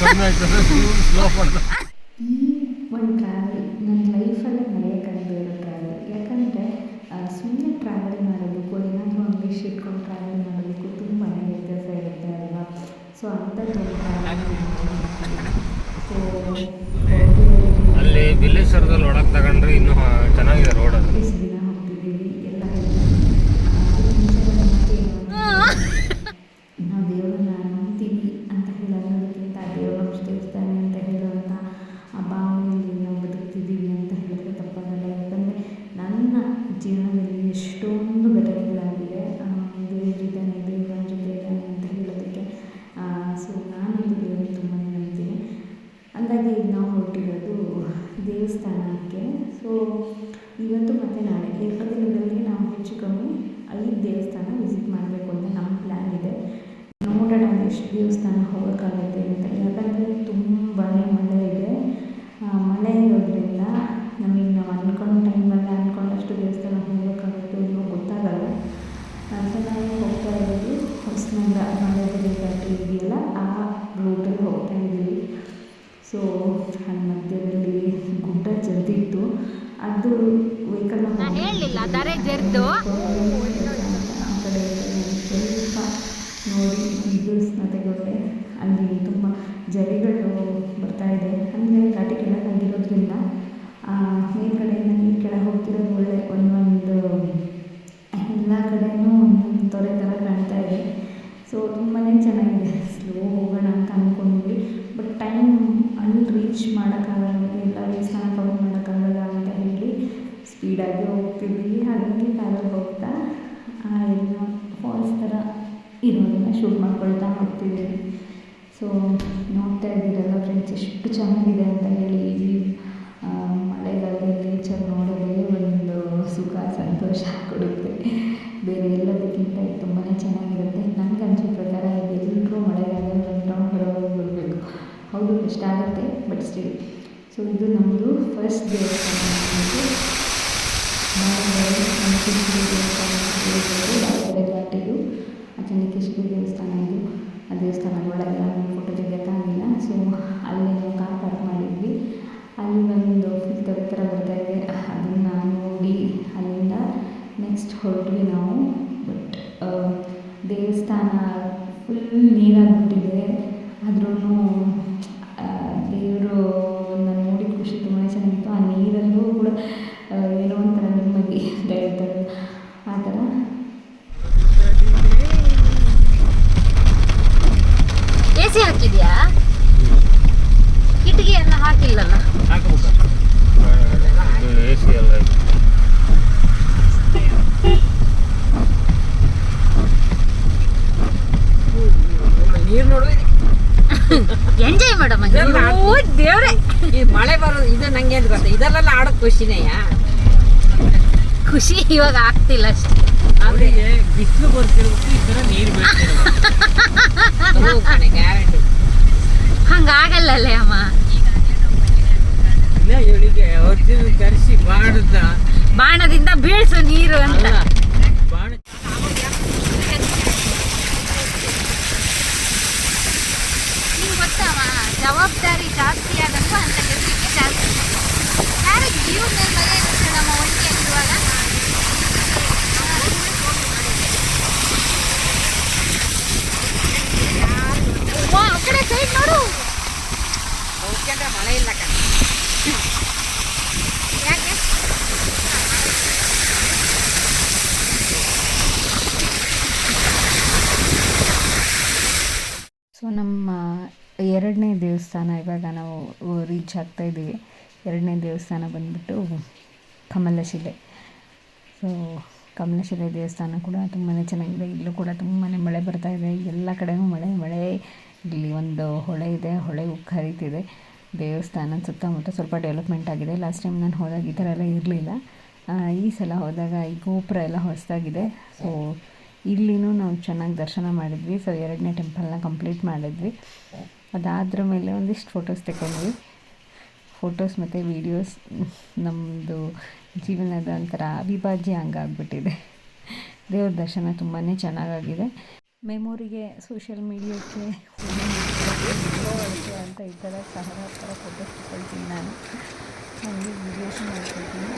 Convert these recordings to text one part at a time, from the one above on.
ಈ ಒಂದು ಟ್ರಾವೆಲ್ ನನ್ನ ಲೈಫಲ್ಲೇ ಮರೆಯೋಕ್ಕಾಗದೇ ಇರೋ ಟ್ರಾವೆಲ್. ಯಾಕಂದರೆ ಸುಮ್ಮನೆ ಟ್ರಾವೆಲ್ ಮಾಡೋದಕ್ಕೂ ಏನಾದರೂ ಒಂದು ವಿಷ್ ಇಟ್ಕೊಂಡು ಟ್ರಾವೆಲ್ ಮಾಡೋದಕ್ಕೂ ತುಂಬಾ ವ್ಯತ್ಯಾಸ ಇರುತ್ತೆ ಅಲ್ವಾ. ಸೊ ಅಂಥದ್ದು ಸೊ ಅಲ್ಲಿ ಬಿಲ್ಲೇಶ್ವರದಲ್ಲಿ ಒಳಗೆ ತಗೊಂಡ್ರೆ ಇನ್ನೂ ಚೆನ್ನಾಗಿದೆ ರೋಡ್. ಅದು ಎಷ್ಟು ದಿನ ಹೋಗ್ತಿದ್ದೀವಿ ಎಲ್ಲ ನಾವು ದೇವ್ರನ್ನ ನಂಬ್ತೀವಿ ಅಂತ ಹೇಳೋದಕ್ಕಿಂತ ದೇವ್ರ ಇರ್ತಾನೆ ಅಂತ ಹೇಳುವಂಥ ಆ ಭಾವನೆಯಲ್ಲಿ ನಾವು ಬದುಕ್ತಿದ್ದೀವಿ ಅಂತ ಹೇಳಿದ್ರೆ ತಪ್ಪಾಗಲ್ಲ. ಯಾಕಂದರೆ ನನ್ನ ಜೀವನದಲ್ಲಿ ಎಷ್ಟೊಂದು ಘಟನೆಗಳಾಗಿದೆ ದೇವರಿದ್ದಾನೆ, ದೇವರ ಜೊತೆ ಇದ್ದಾನೆ ಅಂತ ಹೇಳೋದಕ್ಕೆ. ಸೊ ನಾನಂತೂ ದೇವರನ್ನ ತುಂಬಾ ನಂಬ್ತೀನಿ. ಹಾಗಾಗಿ ಈಗ ನಾವು ಹೊರಟಿರೋದು ದೇವಸ್ಥಾನಕ್ಕೆ. ಸೊ ಇವತ್ತು ಮತ್ತು ನಾಳೆ 2 ದಿನದಲ್ಲಿ ನಾವು ಹೆಚ್ಚು ಕಮ್ಮಿ 5 ದೇವಸ್ಥಾನ ವಿಸಿಟ್ ಮಾಡಬೇಕು ಅಂತ ನಮ್ಮ ಪ್ಲ್ಯಾನ್ ಇದೆ. ನೋಡೋಣ ಎಷ್ಟು ದೇವಸ್ಥಾನ ಹೋಗೋಕ್ಕಾಗುತ್ತೆ ಅಂತ. ಯಾಕಂದರೆ ತುಂಬಾ ಮಳೆ ಇದೆ. ಮಳೆ ಇರೋದ್ರಿಂದ ನಮಗೆ ನಾವು ಅಂದ್ಕೊಂಡು ಟೈಮಲ್ಲಿ ಅಂದ್ಕೊಂಡಷ್ಟು ದೇವಸ್ಥಾನ ಹೋಗೋಕ್ಕಾಗುತ್ತೋ ಇಲ್ಲವೋ ಗೊತ್ತಾಗಲ್ಲ. ಸೊ ನಾವು ಹೋಗ್ತಾ ಇರೋದು ಹೊಸನಗರ ಮಳೆಬೆಲೆ ಘಾಟಿ ಇದೆಯಲ್ಲ ಆ ರೂಟಲ್ಲಿ ಹೋಗ್ತಾ ಇದ್ದೀವಿ. ಸೊ ಅಲ್ಲಿ ಮಧ್ಯದಲ್ಲಿ ಗುಡ್ಡ ಜರ್ದಿತ್ತು, ಅದು ವೆಹಿಕಲ್ನ ಹೇಳಲಿಲ್ಲ ದರೆ ಜರ್ದು ಆ ಕಡೆ ಸ್ವಲ್ಪ ನೋಡಿ ವೀಡಿಯೋಸ್ನ ತೆಗೊಂಡೆ. ಅಲ್ಲಿ ತುಂಬ ಜರಿಗಳು ಬರ್ತಾಯಿದೆ. ಅಂದರೆ ಘಾಟಿ ಕೆಳಗಾಗಿರೋದ್ರಿಂದ ಮೇಲ್ಗಡೆಯಿಂದ ನೀರು ಕೆಳಗೆ ಹೋಗ್ತಿರೋದು ಒಳ್ಳೆ ಒಂದೊಂದು ಎಲ್ಲ ಕಡೆಯೂ ಒಂದೊಂದು ತೊರೆ ಥರ ಕಾಣ್ತಾ ಇದೆ. ಸೊ ತುಂಬಾ ಚೆನ್ನಾಗಿದೆ. ಸ್ಲೋ ಹೋಗೋಣ ಅಂತ ಅಂದ್ಕೊಂಡ್ವಿ, ಬಟ್ ಟೈಮ್ ಅಲ್ಲಿ ರೀಚ್ ಮಾಡೋಕ್ಕಾಗಲ್ಲ, ಎಲ್ಲ ದೇವಸ್ಥಾನ ಕವರ್ ಮಾಡೋಕ್ಕಾಗಲ್ಲ ಅಂತ ಹೇಳಿ ಸ್ಪೀಡಾಗಿ ಹೋಗ್ತಿದ್ವಿ. ಹಾಗಾಗಿ ಕಾರಲ್ಲಿ ಹೋಗ್ತಾ ಎಲ್ಲ ಫಾಲ್ಸ್ ಥರ ಇರೋದನ್ನು ಶೂಟ್ ಮಾಡ್ಕೊಳ್ತಾ ಹೋಗ್ತಿದ್ದೀವಿ. ಸೊ ನೋಡ್ತಾ ಇದ್ದೀರಲ್ಲ ಫ್ರೆಂಡ್ಸ್ ಎಷ್ಟು ಚೆನ್ನಾಗಿದೆ ಅಂತ ಹೇಳಿ. ಈ ಮಳೆಗಾಲದಲ್ಲಿ ನೇಚರ್ ನೋಡೋದೇ ಒಂದು ಸುಖ ಸಂತೋಷ ಕೊಡುತ್ತೆ. ಬೇರೆ ಎಲ್ಲದಕ್ಕಿಂತ ಇದು ತುಂಬಾ ಚೆನ್ನಾಗಿರುತ್ತೆ. ನನಗೆ ಅನಿಸೋ ಪ್ರಕಾರ ಎಲ್ಲರೂ ಮಳೆಗಾಲದಲ್ಲಿ ಒಂದು ರೌಂಡ್ ಹೊರಗೆ ಬರಬೇಕು. ಹೌದು ಕಷ್ಟ ಆಗುತ್ತೆ, ಬಟ್ ಸ್ಟಿಲ್. ಸೊ ಇದು ನಮ್ಮದು ಫಸ್ಟ್ ದೇವಸ್ಥಾನ. ಚೆನ್ನಕೇಶ್ವರಿ ದೇವಸ್ಥಾನ ರಾಯಗಡೆ ಘಾಟಿದು ಚೆನ್ನಕೇಶ್ವರಿ ದೇವಸ್ಥಾನ ಇದು. ಆ ದೇವಸ್ಥಾನ ಒಳಗೆ ನಾನು ಫೋಟೋ ತೆಗಿಯೋಕ್ಕಾಗಿಲ್ಲ. ಸೊ ಅಲ್ಲಿ ನಾವು ಕಾರ್ ಪಾರ್ಕ್ ಮಾಡಿದ್ವಿ. ಅಲ್ಲಿ ಒಂದು ಫುಲ್ ತೊರೆ ಥರ ಬರ್ತಾಯಿದೆ, ಅದನ್ನು ನೋಡಿ ಅಲ್ಲಿಂದ ನೆಕ್ಸ್ಟ್ ಹೊರಟ್ವಿ ನಾವು. ಬಟ್ ದೇವಸ್ಥಾನ ಫುಲ್ ನೀರಾಗಿಬಿಟ್ಟಿದೆ. ಆದ್ರೂ ದೇವರು ನಾನು ನೋಡಿದ ಖುಷಿ ತುಂಬಾ ಚೆನ್ನಾಗಿತ್ತು. ಆ ನೀರಲ್ಲೂ ಕೂಡ ಏನೋ ಒಂಥರ ನೆಮ್ಮದಿ ಅಂತ ಹೇಳ್ತಾರೆ ಆ ಥರ. AC ಹಾಕಿದ್ಯಾ? ಕಿಟಕಿ ಎಲ್ಲ ಹಾಕಿಲ್ಲಲ್ಲ? AC ಎಲ್ಲ ನೀರು ನೋಡುವ ಎಂಜಾಯ್ ಮಾಡಮ್ಮ. ದೇವ್ರೆ, ಈ ಮಳೆ ಬರೋದು ಇದು ನಂಗೆ ಅಂತ ಗೊತ್ತಾ. ಇದರಲ್ಲೆಲ್ಲ ಆಡೋದು ಖುಷಿನೇಯ. ಖುಷಿ ಇವಾಗ ಆಗ್ತಿಲ್ಲ ಅಷ್ಟೇ. ಅವರಿಗೆ ಬಿಸಿಲು ಬರ್ತಿರ್ಬೇಕು, ಈ ಥರ ನೀರು ಬೀಳ್ತಿರ್ಬೇಕು ಗ್ಯಾರಂಟಿ. ಹಂಗಾಗಲ್ಲಲ್ಲೇ ಅಮ್ಮ. ಇಲ್ಲ ಇವಳಿಗೆ ಅರ್ಜುನ ಕರೆಸಿ ಬಾಣದಿಂದ ಬೀಳ್ಸು ನೀರು ಅಂತ. ಬಾಣ ನೀವು ಗೊತ್ತಮ್ಮ, ಜವಾಬ್ದಾರಿ ಜಾಸ್ತಿ ಆದಂಗೂ ಅಂತ ಹೆದರಿಕೆ ಜಾಸ್ತಿ. ಯಾರಿಗೆ ಜೀವ ಮೇಲೆ ಭಯ ಇರುತ್ತೆ ನಮ್ಮ ಒಂಟಿಯಾಗಿರುವಾಗ. ಆ ಕಡೆ ಸೈಡ್ ನೋಡು. ಹೋಗ್ಕೊಂಡ್ರೆ ಮಳೆ ಇಲ್ಲ ಕಣ. ಯಾಕೆ? ಸೊ ನಮ್ಮ 2ನೇ ದೇವಸ್ಥಾನ ಇವಾಗ ನಾವು ರೀಚ್ ಆಗ್ತಾಯಿದ್ದೀವಿ. 2ನೇ ದೇವಸ್ಥಾನ ಬಂದುಬಿಟ್ಟು ಕಮಲಶಿಲೆ. ಸೊ ಕಮಲಶಿಲೆ ದೇವಸ್ಥಾನ ಕೂಡ ತುಂಬಾ ಚೆನ್ನಾಗಿದೆ. ಇಲ್ಲೂ ಕೂಡ ತುಂಬಾ ಮಳೆ ಬರ್ತಾಯಿದೆ. ಎಲ್ಲ ಕಡೆಯೂ ಮಳೆ. ಇಲ್ಲಿ ಒಂದು ಹೊಳೆ ಇದೆ, ಹೊಳೆ ಉಕ್ಕಿ ಹರಿತಿದೆ. ದೇವಸ್ಥಾನ ಸುತ್ತಮುತ್ತ ಸ್ವಲ್ಪ ಡೆವಲಪ್ಮೆಂಟ್ ಆಗಿದೆ. ಲಾಸ್ಟ್ ಟೈಮ್ ನಾನು ಹೋದಾಗ ಈ ಥರ ಎಲ್ಲ ಇರಲಿಲ್ಲ. ಈ ಸಲ ಹೋದಾಗ ಈ ಗೋಪುರ ಎಲ್ಲ ಹೊಸದಾಗಿದೆ. ಸೊ ಇಲ್ಲಿನೂ ನಾವು ಚೆನ್ನಾಗಿ ದರ್ಶನ ಮಾಡಿದ್ವಿ. ಸೊ 2ನೇ ಟೆಂಪಲ್ನ ಕಂಪ್ಲೀಟ್ ಮಾಡಿದ್ವಿ. ಅದಾದ್ರ ಮೇಲೆ ಒಂದಿಷ್ಟು ಫೋಟೋಸ್ ತಗೊಂಡ್ವಿ. ಫೋಟೋಸ್ ಮತ್ತು ವೀಡಿಯೋಸ್ ನಮ್ಮದು ಜೀವನದ ಒಂಥರ ಅವಿಭಾಜ್ಯ ಅಂಗ ಆಗಿಬಿಟ್ಟಿದೆ. ದೇವ್ರ ದರ್ಶನ ತುಂಬಾ ಚೆನ್ನಾಗಾಗಿದೆ. ಮೆಮೊರಿಗೆ ಸೋಷಿಯಲ್ ಮೀಡಿಯಾಕ್ಕೆ ಅಂತ ಈ ಥರ ಸಹರಾ ಥರ ಫೋಟೋಸ್ ತಗೊಳ್ತೀನಿ ನಾನು. ನನಗೆ ವೀಡಿಯೋಸ್ ಮಾಡ್ಕೊಳ್ತೀನಿ.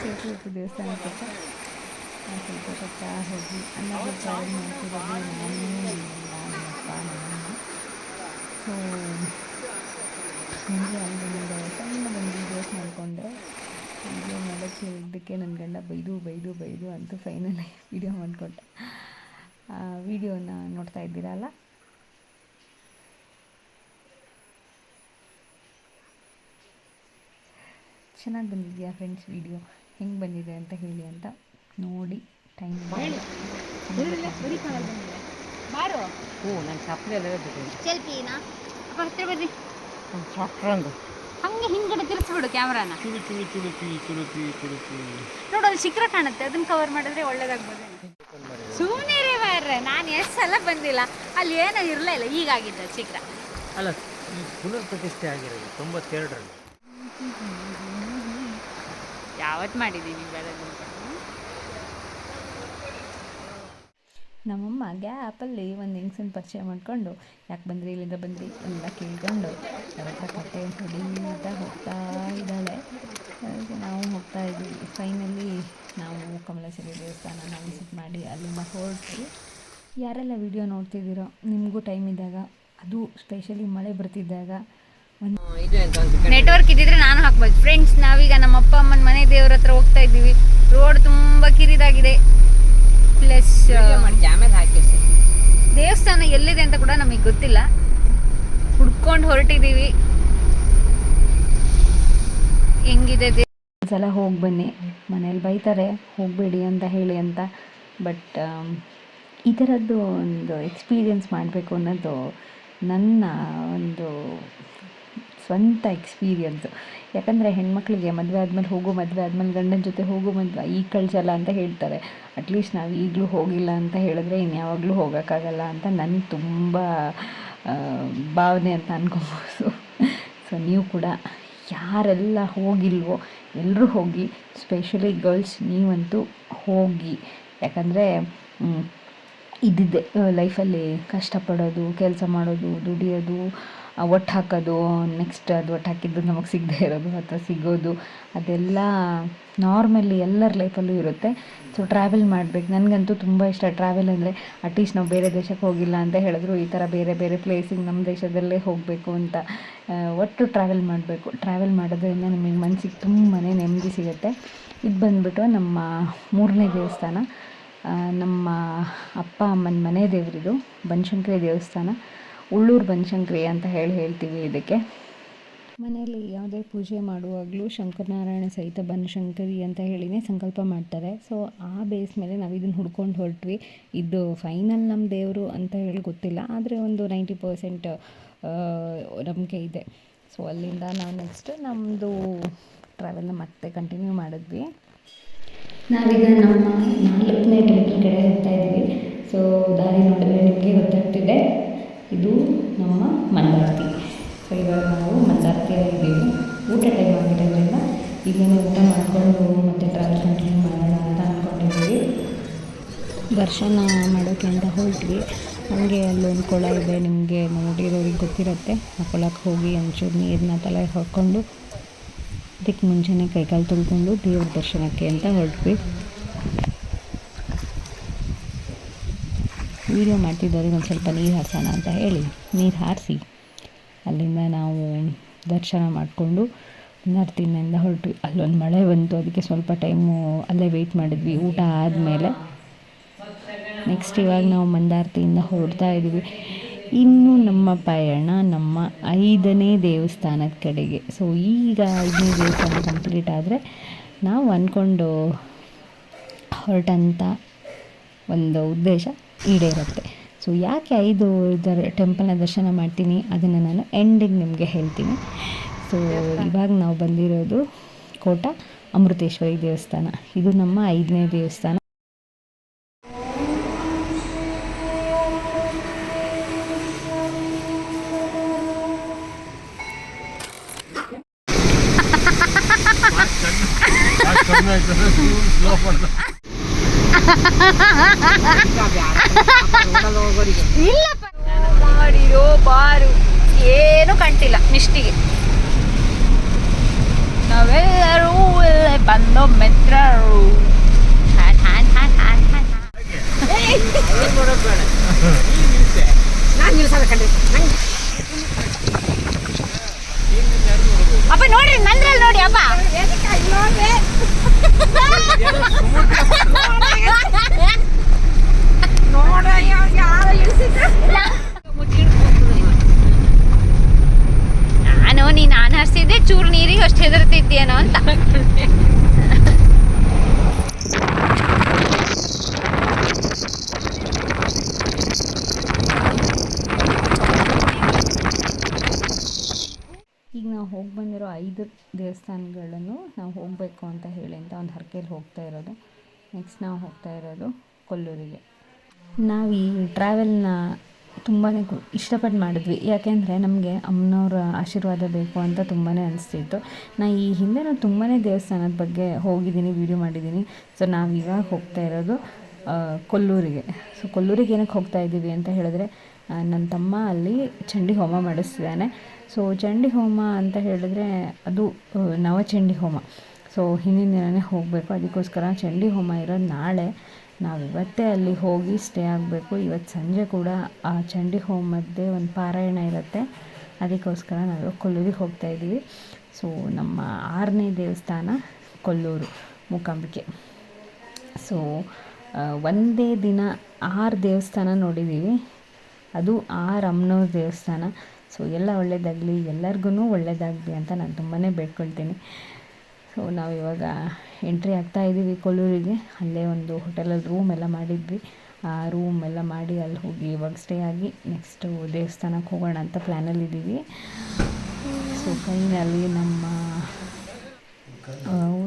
ಸೇತುವೆ ದೇವಸ್ಥಾನ ಪಕ್ಕ ಸೇತುವೆ ಪಕ್ಕ ಹೋಗಿ ಅಲ್ಲಿಗೆ ಟ್ರಾವೆಲ್ ಮಾಡ್ತಿರೋದು ನಾನು, ನಮ್ಮಪ್ಪ, ನಮ್ಮಮ್ಮ. ಸೊ ನನಗೆ ಅಲ್ಲಿ ಸಣ್ಣ ಒಂದು ವೀಡಿಯೋಸ್ ಮಾಡಿಕೊಂಡೆ. ವಿಡಿಯೋ ಮಾಡೋಕ್ಕೆ ಹೇಳಿದ್ದಕ್ಕೆ ನನ್ನ ಗಂಡ ಬೈದು ಅಂತೂ ಫೈನಲಿ ವಿಡಿಯೋ ಮಾಡಿಕೊಟ್ಟೆ. ಆ ವಿಡಿಯೋನ ನೋಡ್ತಾ ಇದ್ದೀರಲ್ಲ, ಚೆನ್ನಾಗಿ ಬಂದಿದೆಯಾ ಫ್ರೆಂಡ್ಸ್? ವಿಡಿಯೋ ಹೆಂಗೆ ಬಂದಿದೆ ಅಂತ ಹೇಳಿ ಅಂತ ನೋಡಿ. ಟೈಮ್ ಬಾರು ನಾನು ಚಪ್ಪಲಿ ಎಲ್ಲ ಸೆಲ್ಫಿನಾ ಅಪ್ಪ ಹತ್ತಿರ ಬರ್ರಿ. ಚಪ್ರಂದು ಹಂಗೆ ಹಿಂದ್ಗಡೆ ತಿರ್ಸ್ಬಿಡು ಕ್ಯಾಮ್ರಾನ. ಚುಳುಕಿ ನೋಡು ಅಲ್ಲಿ ಶಿಖರ ಕಾಣುತ್ತೆ, ಅದನ್ನ ಕವರ್ ಮಾಡಿದ್ರೆ ಒಳ್ಳೇದಾಗ್ಬೋದು. ಸುಮ್ಮನೆ ಮಾರ್ರೆ, ನಾನು ಎಷ್ಟು ಸಲ ಬಂದಿಲ್ಲ, ಅಲ್ಲಿ ಏನೋ ಇರಲೇ ಇಲ್ಲ, ಈಗಾಗಿದ್ದ ಶಿಖರ. ಅಲ್ಲ, ಈ ಪುನರ್ ಪ್ರತಿಷ್ಠೆ ಆಗಿರೋದು 92ರಲ್ಲಿ. ಯಾವತ್ತು ಮಾಡಿದ್ದೀನಿ ಬೆಳಗ್ಗೆ. ನಮ್ಮಮ್ಮ ಗ್ಯಾಪಲ್ಲಿ ಒಂದು ಹೆಂಗಸನ್ನು ಪರಿಚಯ ಮಾಡಿಕೊಂಡು, ಯಾಕೆ ಬಂದ್ರಿ, ಇಲ್ಲಿಂದ ಬಂದ್ರಿ ಎಲ್ಲ ಕೇಳ್ಕೊಂಡು ಅವ್ರ ಹತ್ರ ಕಟ್ಟೆ ಹೊಡಿತಾ ಹೋಗ್ತಾ ಇದ್ದಾಳೆ. ನಾವು ಹೋಗ್ತಾ ಇದ್ವಿ. ಫೈನಲಿ ನಾವು ಕಮಲೇಶ್ವರಿ ದೇವಸ್ಥಾನನ ವಿಸಿಟ್ ಮಾಡಿ ಅಲ್ಲಿಂದ ಹೊರಟ್ವಿ. ಯಾರೆಲ್ಲ ವಿಡಿಯೋ ನೋಡ್ತಿದ್ದೀರೋ, ನಿಮಗೂ ಟೈಮ್ ಇದ್ದಾಗ, ಅದು ಸ್ಪೆಷಲಿ ಮಳೆ ಬರ್ತಿದ್ದಾಗ ನೆಟ್ವರ್ಕ್ ಇದ್ದಿದ್ರೆ ನಾನು ಹಾಕ್ಬೋದು. ಫ್ರೆಂಡ್ಸ್, ನಾವೀಗ ನಮ್ಮ ಅಪ್ಪ ಅಮ್ಮನ ಮನೆ ದೇವ್ರ ಹತ್ರ ಹೋಗ್ತಾ ಇದ್ದೀವಿ. ರೋಡ್ ತುಂಬ ಕಿರಿದಾಗಿದೆ. ಪ್ಲಸ್ ಕ್ಯಾಮೆರಾ ಹಾಕಿ ದೇವಸ್ಥಾನ ಎಲ್ಲಿದೆ ಅಂತ ಕೂಡ ನಮಗೆ ಗೊತ್ತಿಲ್ಲ, ಹುಡ್ಕೊಂಡು ಹೊರಟಿದ್ದೀವಿ. ಹೆಂಗಿದೆ ಸಲ ಹೋಗಿ ಬನ್ನಿ, ಮನೇಲಿ ಬೈತಾರೆ ಹೋಗಬೇಡಿ ಅಂತ ಹೇಳಿ ಅಂತ. ಬಟ್ ಈ ಥರದ್ದು ಒಂದು ಎಕ್ಸ್ಪೀರಿಯೆನ್ಸ್ ಮಾಡಬೇಕು ಅನ್ನೋದು ನನ್ನ ಒಂದು ಸ್ವಂತ ಎಕ್ಸ್ಪೀರಿಯನ್ಸು. ಯಾಕಂದರೆ ಹೆಣ್ಮಕ್ಳಿಗೆ ಮದುವೆ ಆದಮೇಲೆ ಗಂಡನ ಜೊತೆ ಮದುವೆ ಈಗ ಕಳಿಸಲ್ಲ ಅಂತ ಹೇಳ್ತಾರೆ. ಅಟ್ಲೀಸ್ಟ್ ನಾವು ಈಗಲೂ ಹೋಗಿಲ್ಲ ಅಂತ ಹೇಳಿದ್ರೆ ಇನ್ಯಾವಾಗಲೂ ಹೋಗೋಕ್ಕಾಗಲ್ಲ ಅಂತ ನನ್ನ ತುಂಬ ಭಾವನೆ ಅಂತ ಅನ್ಕೊಬೋದು. ಸೊ ನೀವು ಕೂಡ ಯಾರೆಲ್ಲ ಹೋಗಿಲ್ವೋ ಎಲ್ಲರೂ ಹೋಗಿ, ಸ್ಪೆಷಲಿ ಗರ್ಲ್ಸ್ ನೀವಂತೂ ಹೋಗಿ. ಯಾಕಂದರೆ ಇದ್ದಿದ್ದೆ ಲೈಫಲ್ಲಿ ಕಷ್ಟಪಡೋದು, ಕೆಲಸ ಮಾಡೋದು, ದುಡಿಯೋದು, ಒಟ್ಟು ಹಾಕೋದು, ನೆಕ್ಸ್ಟ್ ಅದು ಒಟ್ಟು ಹಾಕಿದ್ದು ನಮಗೆ ಸಿಗದೆ ಇರೋದು ಅಥವಾ ಸಿಗೋದು, ಅದೆಲ್ಲ ನಾರ್ಮಲಿ ಎಲ್ಲರ ಲೈಫಲ್ಲೂ ಇರುತ್ತೆ. ಸೊ ಟ್ರಾವೆಲ್ ಮಾಡಬೇಕು. ನನಗಂತೂ ತುಂಬ ಇಷ್ಟ ಟ್ರಾವೆಲ್ ಅಂದರೆ. ಅಟ್ಲೀಸ್ಟ್ ನಾವು ಬೇರೆ ದೇಶಕ್ಕೆ ಹೋಗಿಲ್ಲ ಅಂತ ಹೇಳಿದ್ರು ಈ ಥರ ಬೇರೆ ಬೇರೆ ಪ್ಲೇಸಿಗೆ ನಮ್ಮ ದೇಶದಲ್ಲೇ ಹೋಗಬೇಕು ಅಂತ. ಒಟ್ಟು ಟ್ರಾವೆಲ್ ಮಾಡಬೇಕು. ಟ್ರಾವೆಲ್ ಮಾಡೋದ್ರಿಂದ ನಮಗೆ ಮನಸ್ಸಿಗೆ ತುಂಬಾ ನೆಮ್ಮದಿ ಸಿಗುತ್ತೆ. ಇದು ಬಂದುಬಿಟ್ಟು ನಮ್ಮ 3ನೇ ದೇವಸ್ಥಾನ, ನಮ್ಮ ಅಪ್ಪ ಅಮ್ಮನ ಮನೆ ದೇವರಿದು ಬನಶಂಕರಿ ದೇವಸ್ಥಾನ. ಉಳ್ಳೂರು ಬನಶಂಕರಿ ಅಂತ ಹೇಳ್ತೀವಿ ಇದಕ್ಕೆ. ಮನೆಯಲ್ಲಿ ಯಾವುದೇ ಪೂಜೆ ಮಾಡುವಾಗಲೂ ಶಂಕರನಾರಾಯಣ ಸಹಿತ ಬನಶಂಕರಿ ಅಂತ ಹೇಳಿನೇ ಸಂಕಲ್ಪ ಮಾಡ್ತಾರೆ. ಸೊ ಆ ಬೇಸ್ ಮೇಲೆ ನಾವು ಇದನ್ನು ಹುಡ್ಕೊಂಡು ಹೊರಟ್ವಿ. ಇದು ಫೈನಲ್ ನಮ್ಮ ದೇವರು ಅಂತ ಹೇಳಿ ಗೊತ್ತಿಲ್ಲ, ಆದರೆ ಒಂದು 90% ನಂಬಿಕೆ ಇದೆ. ಸೊ ಅಲ್ಲಿಂದ ನಾವು ನೆಕ್ಸ್ಟ್ ನಮ್ಮದು ಟ್ರಾವೆಲ್ನ ಮತ್ತೆ ಕಂಟಿನ್ಯೂ ಮಾಡಿದ್ವಿ. ನಾವೀಗ ನಮ್ಮ 4ನೇ ಟೆಂಪಲ್ ಕಡೆ ಹೋಗ್ತಾ ಇದ್ದೀವಿ. ಸೊ ದಾರಿ ನೋಡಿದ್ರೆ ನಿಮಗೆ ಗೊತ್ತಾಗ್ತಿದೆ, ಇದು ನಮ್ಮ ಮಂದಾರ್ತಿ. ಸೊ ಇವಾಗ ನಾವು ಮಂದಾರ್ತಿಯಲ್ಲಿದ್ದೀವಿ. ಊಟ ಟೈಮ್ ಆಗಿರೋದ್ರಿಂದ ಇಲ್ಲಿಂದ ಊಟ ಮಾಡಿಕೊಂಡು ಮತ್ತೆ ಟ್ರಾವೆಲ್ ಕಂಟಿನ್ಯೂ ಮಾಡೋಣ ಅಂತ ಅಂದ್ಕೊಂಡಿದ್ದೀವಿ. ದರ್ಶನ ಮಾಡೋಕ್ಕೆ ಅಂತ ಹೊರಟ್ವಿ. ಹಾಗೆ ಅಲ್ಲೊಂದು ಕೊಳ ಇದೆ, ನಿಮಗೆ ನೋಡಿರೋರಿಗೆ ಗೊತ್ತಿರುತ್ತೆ. ಆ ಕೊಳಕ್ಕೆ ಹೋಗಿ ಒಂಚೂರು ನೀರನ್ನ ತಲೆ ಹೊಡ್ಕೊಂಡು ಅದಕ್ಕೆ ಮುಂಚೆನೇ ಕೈಕಾಲು ತೊಳ್ಕೊಂಡು ದೇವ್ರ ದರ್ಶನಕ್ಕೆ ಅಂತ ಹೊರಟ್ವಿ. ವೀಡಿಯೋ ಮಾಡ್ತಿದ್ದವ್ರಿಗೆ ಒಂದು ಸ್ವಲ್ಪ ನೀರು ಹಾರಿಸೋಣ ಅಂತ ಹೇಳಿ ನೀರು ಹಾರಿಸಿ ಅಲ್ಲಿಂದ ನಾವು ದರ್ಶನ ಮಾಡಿಕೊಂಡು ಮಂದಾರ್ತಿಯಿಂದ ಹೊರಟ್ವಿ. ಅಲ್ಲೊಂದು ಮಳೆ ಬಂತು, ಅದಕ್ಕೆ ಸ್ವಲ್ಪ ಟೈಮು ಅಲ್ಲೇ ವೆಯ್ಟ್ ಮಾಡಿದ್ವಿ ಊಟ ಆದಮೇಲೆ. ನೆಕ್ಸ್ಟ್ ಇವಾಗ ನಾವು ಮಂದಾರ್ತಿಯಿಂದ ಹೊರಡ್ತಾ ಇದ್ದೀವಿ. ಇನ್ನು ನಮ್ಮ ಪಯಣ ನಮ್ಮ 5ನೇ ದೇವಸ್ಥಾನದ ಕಡೆಗೆ. ಸೊ ಈಗ 5ನೇ ದೇವಸ್ಥಾನ ಕಂಪ್ಲೀಟ್ ಆದರೆ ನಾವು ಅಂದ್ಕೊಂಡು ಹೊರಟಂಥ ಒಂದು ಉದ್ದೇಶ ಈಡೇರುತ್ತೆ. ಸೊ ಯಾಕೆ 5 ಟೆಂಪಲ್ನ ದರ್ಶನ ಮಾಡ್ತೀನಿ ಅದನ್ನು ನಾನು ಎಂಡಿಂಗ್ ನಿಮಗೆ ಹೇಳ್ತೀನಿ. ಸೊ ಇವಾಗ ನಾವು ಬಂದಿರೋದು ಕೋಟ ಅಮೃತೇಶ್ವರಿ ದೇವಸ್ಥಾನ. ಇದು ನಮ್ಮ 5ನೇ ದೇವಸ್ಥಾನ. ಇಲ್ಲಪ್ಪ ಮಾಡಿರೋ ಬಾರು ಏನು ಕಾಣ್ತಿಲ್ಲ ಮಿಸ್ಟಿಗೆ. ನಾವೆಲ್ಲರೂ ಇಲ್ಲೇ ಬಂದು ಮಿತ್ರರು. ಅಪ್ಪ ನೋಡ್ರಿ ನಂದ್ರಲ್ಲಿ ನೋಡಿ ಅಪ್ಪ. ನೀನು ಹರಿಸಿದ್ದೆ ಚೂರು ನೀರಿಗೆ ಅಷ್ಟು ಹೆದರ್ತಿದ್ದೇನೋ ಅಂತ. ಈಗ ನಾವು ಹೋಗಿ ಬಂದಿರೋ 5 ದೇವಸ್ಥಾನಗಳನ್ನು ನಾವು ಹೋಗಬೇಕು ಅಂತ ಹೇಳಿ ಅಂತ ಒಂದು ಹರಕೆಯಲ್ಲಿ ಹೋಗ್ತಾ ಇರೋದು. ನೆಕ್ಸ್ಟ್ ನಾವು ಹೋಗ್ತಾ ಇರೋದು ಕೊಲ್ಲೂರಿಗೆ. ನಾವು ಈ ಟ್ರಾವೆಲ್ನ ತುಂಬಾ ಇಷ್ಟಪಟ್ಟು ಮಾಡಿದ್ವಿ. ಯಾಕೆಂದರೆ ನಮಗೆ ಅಮ್ಮನವ್ರ ಆಶೀರ್ವಾದ ಬೇಕು ಅಂತ ತುಂಬಾ ಅನಿಸ್ತಿತ್ತು. ನಾನು ಈ ಹಿಂದೆ ತುಂಬಾ ದೇವಸ್ಥಾನದ ಬಗ್ಗೆ ಹೋಗಿದ್ದೀನಿ, ವೀಡಿಯೋ ಮಾಡಿದ್ದೀನಿ. ಸೊ ನಾವು ಇವಾಗ ಹೋಗ್ತಾ ಇರೋದು ಕೊಲ್ಲೂರಿಗೆ. ಸೊ ಕೊಲ್ಲೂರಿಗೆ ಏನಕ್ಕೆ ಹೋಗ್ತಾ ಇದ್ದೀವಿ ಅಂತ ಹೇಳಿದ್ರೆ, ನನ್ನ ತಮ್ಮ ಅಲ್ಲಿ ಚಂಡಿ ಹೋಮ ಮಾಡಿಸ್ತಿದ್ದಾನೆ. ಸೊ ಚಂಡಿ ಹೋಮ ಅಂತ ಹೇಳಿದ್ರೆ ಅದು ನವಚಂಡಿ ಹೋಮ. ಸೊ ಹಿಂದಿನ ದಿನವೇ ಹೋಗಬೇಕು. ಅದಕ್ಕೋಸ್ಕರ ಚಂಡಿ ಹೋಮ ಇರೋದು ನಾಳೆ. ನಾವು ಇವತ್ತೇ ಅಲ್ಲಿ ಹೋಗಿ ಸ್ಟೇ ಆಗಬೇಕು. ಇವತ್ತು ಸಂಜೆ ಕೂಡ ಆ ಚಂಡಿ ಹೋಮದ್ದೇ ಒಂದು ಪಾರಾಯಣ ಇರುತ್ತೆ. ಅದಕ್ಕೋಸ್ಕರ ನಾವು ಕೊಲ್ಲೂರಿಗೆ ಹೋಗ್ತಾಯಿದ್ದೀವಿ. ಸೊ ನಮ್ಮ 6ನೇ ದೇವಸ್ಥಾನ ಕೊಲ್ಲೂರು ಮೂಕಾಂಬಿಕೆ. ಸೊ ಒಂದೇ ದಿನ 6 ದೇವಸ್ಥಾನ ನೋಡಿದ್ದೀವಿ. ಅದು 6 ಅಮ್ಮನವ್ರ ದೇವಸ್ಥಾನ. ಸೊ ಎಲ್ಲ ಒಳ್ಳೆಯದಾಗಲಿ, ಎಲ್ಲರಿಗೂ ಒಳ್ಳೆಯದಾಗಲಿ ಅಂತ ನಾನು ತುಂಬಾ ಬೇಡ್ಕೊಳ್ತೀನಿ. ಸೊ ನಾವಿವಾಗ ಎಂಟ್ರಿ ಆಗ್ತಾಯಿದ್ದೀವಿ ಕೊಲ್ಲೂರಿಗೆ. ಅಲ್ಲೇ ಒಂದು ಹೋಟೆಲಲ್ಲಿ ರೂಮ್ ಎಲ್ಲ ಮಾಡಿದ್ವಿ. ಆ ರೂಮ್ ಎಲ್ಲ ಮಾಡಿ ಅಲ್ಲಿ ಹೋಗಿ ಇವಾಗ ಸ್ಟೇ ಆಗಿ ನೆಕ್ಸ್ಟು ದೇವಸ್ಥಾನಕ್ಕೆ ಹೋಗೋಣ ಅಂತ ಪ್ಲ್ಯಾನಲ್ಲಿದ್ದೀವಿ. ಸೊ ಫೈನಲಿ ನಮ್ಮ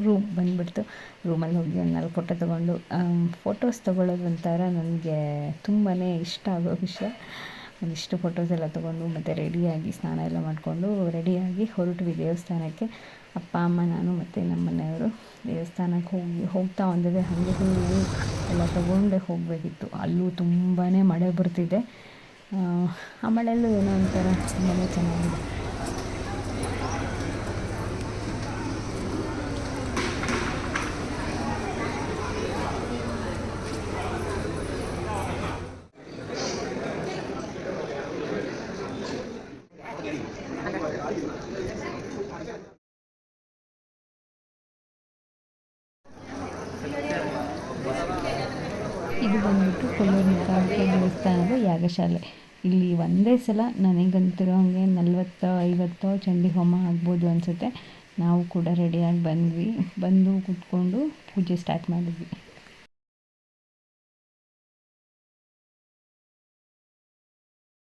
ರೂಮ್ ಬಂದುಬಿಡ್ತು. ರೂಮಲ್ಲಿ ಹೋಗಿ ಒಂದು 4 ಫೋಟೋ ತೊಗೊಂಡು, ಫೋಟೋಸ್ ತೊಗೊಳ್ಳೋದು ಒಂಥರ ನನಗೆ ತುಂಬಾ ಇಷ್ಟ ಆಗೋ ವಿಷಯ. ಒಂದಿಷ್ಟು ಫೋಟೋಸ್ ಎಲ್ಲ ತೊಗೊಂಡು ಮತ್ತು ರೆಡಿಯಾಗಿ ಸ್ನಾನ ಎಲ್ಲ ಮಾಡಿಕೊಂಡು ರೆಡಿಯಾಗಿ ಹೊರಟ್ವಿ ದೇವಸ್ಥಾನಕ್ಕೆ. ಅಪ್ಪ ಅಮ್ಮ ನಾನು ಮತ್ತು ನಮ್ಮ ಮನೆಯವರು ದೇವಸ್ಥಾನಕ್ಕೆ ಹೋಗ್ತಾ ಒಂದಿದೆ ಹಾಗೆ ಹೂವು ಎಲ್ಲ ತೊಗೊಂಡೇ ಹೋಗಬೇಕಿತ್ತು. ಅಲ್ಲೂ ತುಂಬಾ ಮಳೆ ಬರ್ತಿದೆ. ಆ ಮಳೆಯಲ್ಲೂ ಏನೋ ಒಂಥರ ತುಂಬಾ ಚೆನ್ನಾಗಿದೆ. ಇದು ಬಂದ್ಬಿಟ್ಟು ಕೊಲ್ಲೂರು ಮೂಕಾಂಬಿಕೆ ದೇವಸ್ಥಾನದ ಯಾಗಶಾಲೆ. ಇಲ್ಲಿ ಒಂದೇ ಸಲ ನನಗಂತಿರೋ ಹಾಗೆ 40-50 ಚಂಡಿ ಹೋಮ ಆಗ್ಬೋದು ಅನಿಸುತ್ತೆ. ನಾವು ಕೂಡ ರೆಡಿಯಾಗಿ ಬಂದು ಕೂತ್ಕೊಂಡು ಪೂಜೆ ಸ್ಟಾರ್ಟ್ ಮಾಡಿದ್ವಿ.